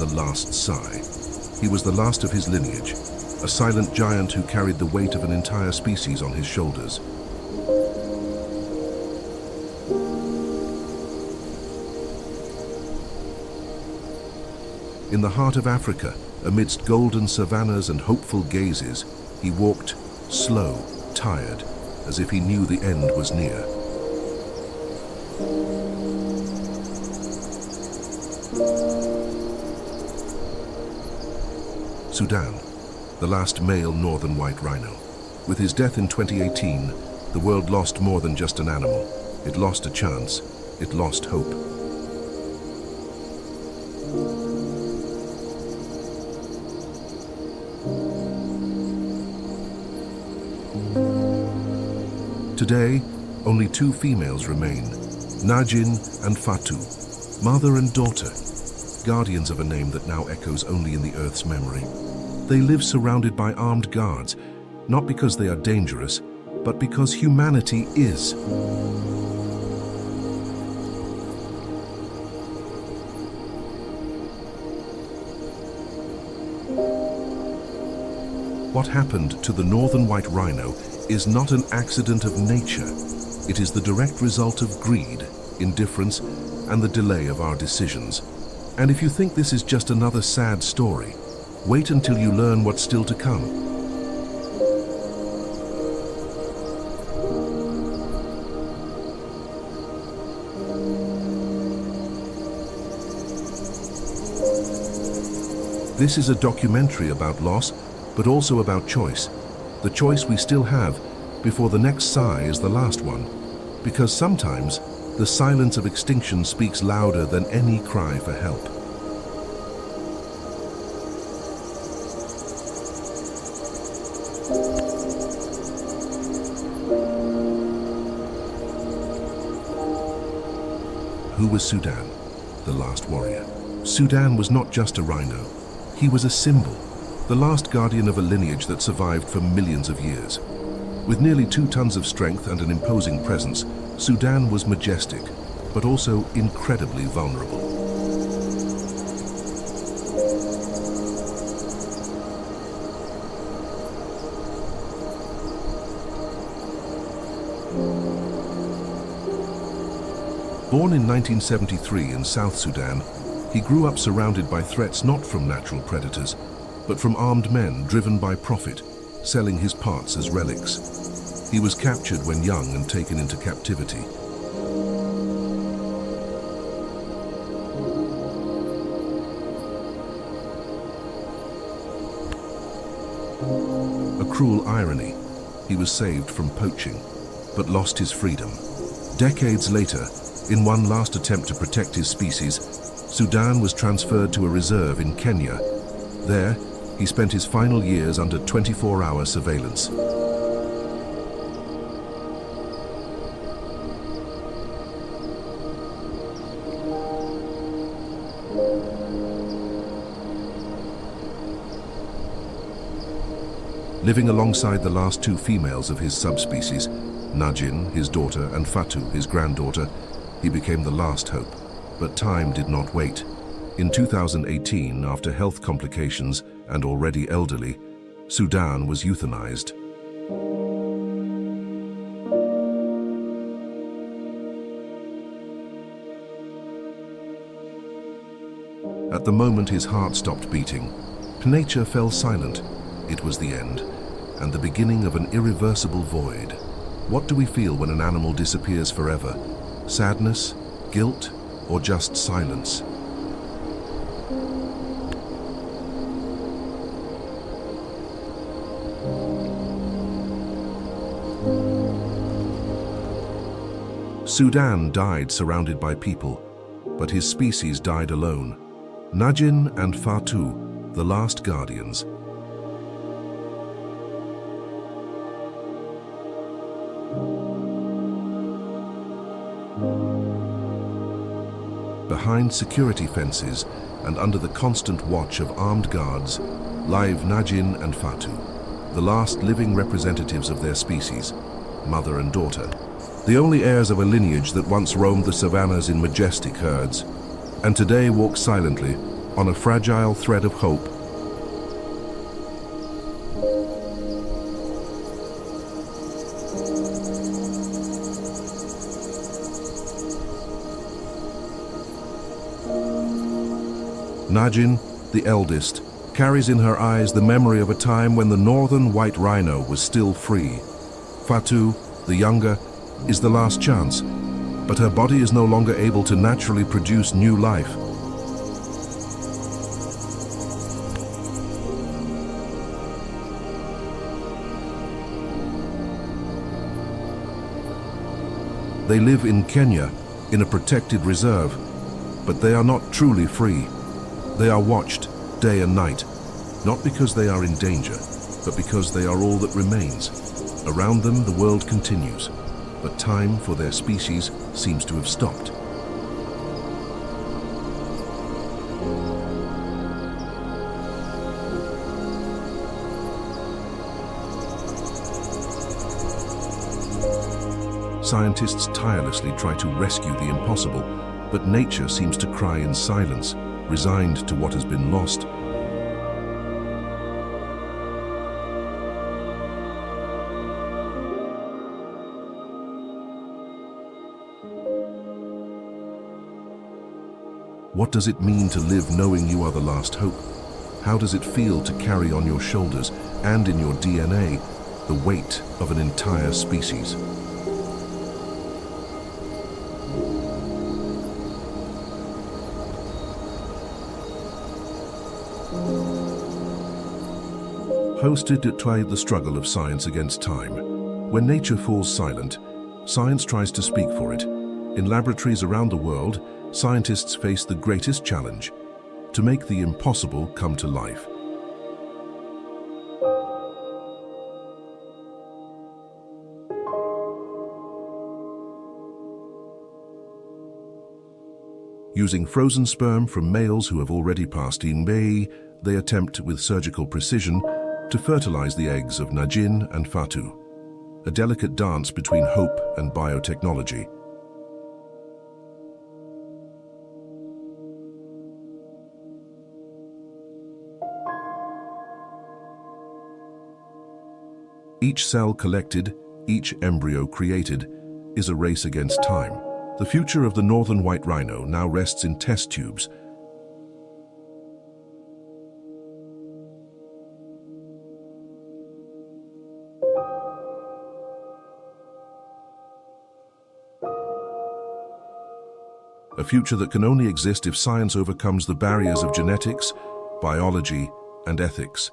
the last Sai. He was the last of his lineage, a silent giant who carried the weight of an entire species on his shoulders. In the heart of Africa, amidst golden savannas and hopeful gazes, he walked, slow, tired, as if he knew the end was near. Sudan, the last male northern white rhino. With his death in 2018, the world lost more than just an animal. It lost a chance. It lost hope. Today, only two females remain, Najin and Fatu, mother and daughter, guardians of a name that now echoes only in the Earth's memory. They live surrounded by armed guards, not because they are dangerous, but because humanity is. What happened to the northern white rhino is not an accident of nature. It is the direct result of greed, indifference, and the delay of our decisions. And if you think this is just another sad story, wait until you learn what's still to come. This is a documentary about loss, but also about choice. The choice we still have before the next sigh is the last one. Because sometimes, the silence of extinction speaks louder than any cry for help. Who was Sudan, the last warrior? Sudan was not just a rhino. He was a symbol, the last guardian of a lineage that survived for millions of years. With nearly 2 tons of strength and an imposing presence, Sudan was majestic, but also incredibly vulnerable. Born in 1973 in South Sudan, he grew up surrounded by threats not from natural predators, but from armed men driven by profit, selling his parts as relics. He was captured when young and taken into captivity. A cruel irony. He was saved from poaching, but lost his freedom. Decades later, in one last attempt to protect his species, Sudan was transferred to a reserve in Kenya. There, he spent his final years under 24-hour surveillance. Living alongside the last 2 females of his subspecies, Najin, his daughter, and Fatu, his granddaughter, he became the last hope. But time did not wait. In 2018, after health complications and already elderly, Sudan was euthanized. At the moment his heart stopped beating, nature fell silent. It was the end, and the beginning of an irreversible void. What do we feel when an animal disappears forever? Sadness, guilt, or just silence? Sudan died surrounded by people, but his species died alone. Najin and Fatu, the last guardians. Behind security fences and under the constant watch of armed guards, live Najin and Fatu, the last living representatives of their species, mother and daughter, the only heirs of a lineage that once roamed the savannas in majestic herds, and today walk silently, on a fragile thread of hope. Najin, the eldest, carries in her eyes the memory of a time when the northern white rhino was still free. Fatu, the younger, is the last chance, but her body is no longer able to naturally produce new life. They live in Kenya, in a protected reserve, but they are not truly free. They are watched day and night, not because they are in danger, but because they are all that remains. Around them, the world continues, but time for their species seems to have stopped. Scientists tirelessly try to rescue the impossible, but nature seems to cry in silence, resigned to what has been lost. What does it mean to live knowing you are the last hope? How does it feel to carry on your shoulders and in your DNA the weight of an entire species? Hosted to the struggle of science against time. When nature falls silent, science tries to speak for it. In laboratories around the world, scientists face the greatest challenge: to make the impossible come to life. Using frozen sperm from males who have already passed May, they attempt with surgical precision to fertilize the eggs of Najin and Fatu, a delicate dance between hope and biotechnology. Each cell collected, each embryo created, is a race against time. The future of the northern white rhino now rests in test tubes. A future that can only exist if science overcomes the barriers of genetics, biology, and ethics.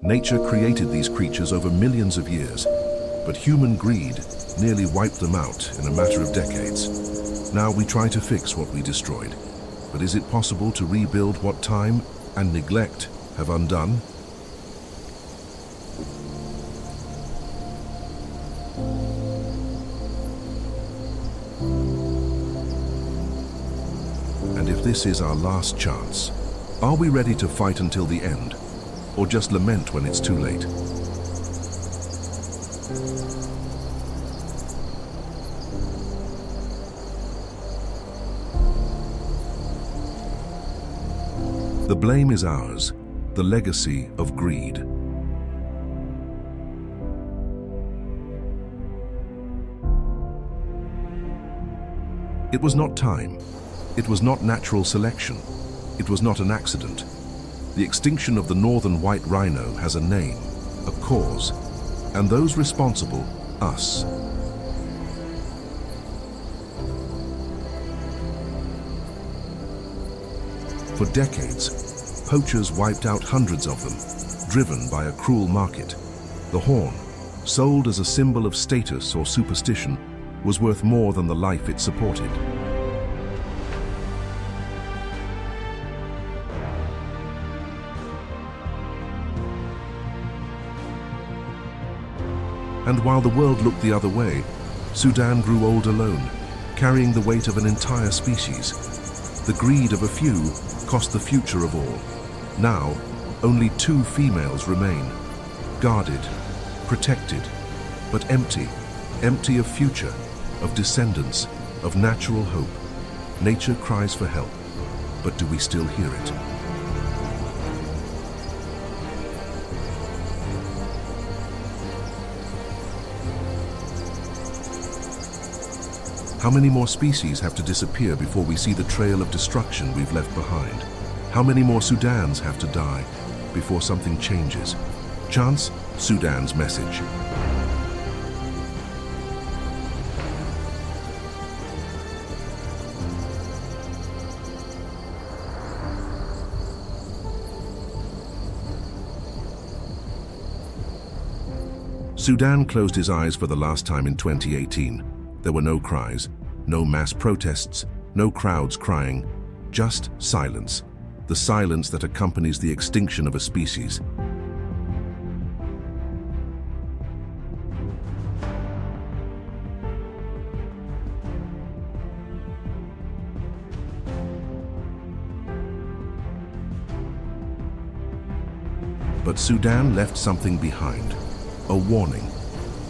Nature created these creatures over millions of years, but human greed nearly wiped them out in a matter of decades. Now we try to fix what we destroyed. But is it possible to rebuild what time and neglect have undone? And if this is our last chance, are we ready to fight until the end, or just lament when it's too late? The blame is ours, the legacy of greed. It was not time. It was not natural selection. It was not an accident. The extinction of the northern white rhino has a name, a cause, and those responsible, us. For decades, poachers wiped out hundreds of them, driven by a cruel market. The horn, sold as a symbol of status or superstition, was worth more than the life it supported. And while the world looked the other way, Sudan grew old alone, carrying the weight of an entire species. The greed of a few cost the future of all. Now, Only 2 females remain, guarded, protected, but empty, empty of future, of descendants, of natural hope. Nature cries for help, but do we still hear it? How many more species have to disappear before we see the trail of destruction we've left behind? How many more Sudans have to die before something changes? Chance, Sudan's message. Sudan closed his eyes for the last time in 2018. There were no cries, no mass protests, no crowds crying, just silence. The silence that accompanies the extinction of a species. But Sudan left something behind, a warning.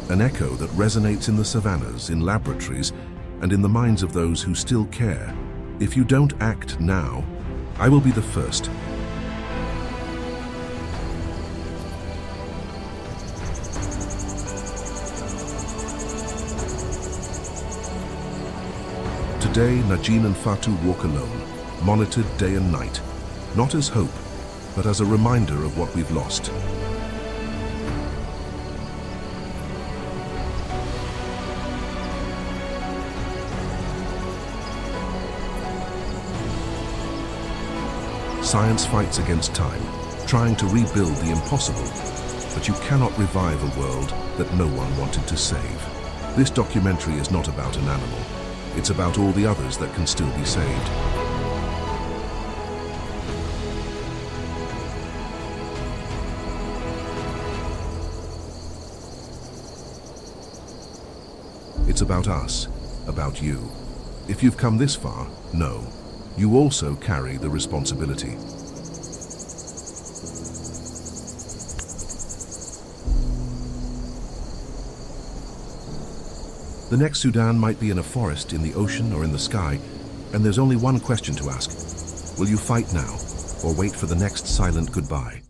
An echo that resonates in the savannas, in laboratories, and in the minds of those who still care. If you don't act now, I will be the first. Today, Najin and Fatu walk alone, monitored day and night, not as hope, but as a reminder of what we've lost. Science fights against time, trying to rebuild the impossible, but you cannot revive a world that no one wanted to save. This documentary is not about an animal. It's about all the others that can still be saved. It's about us, about you. If you've come this far, know. You also carry the responsibility. The next Sudan might be in a forest, in the ocean, or in the sky, and there's only one question to ask. Will you fight now, or wait for the next silent goodbye?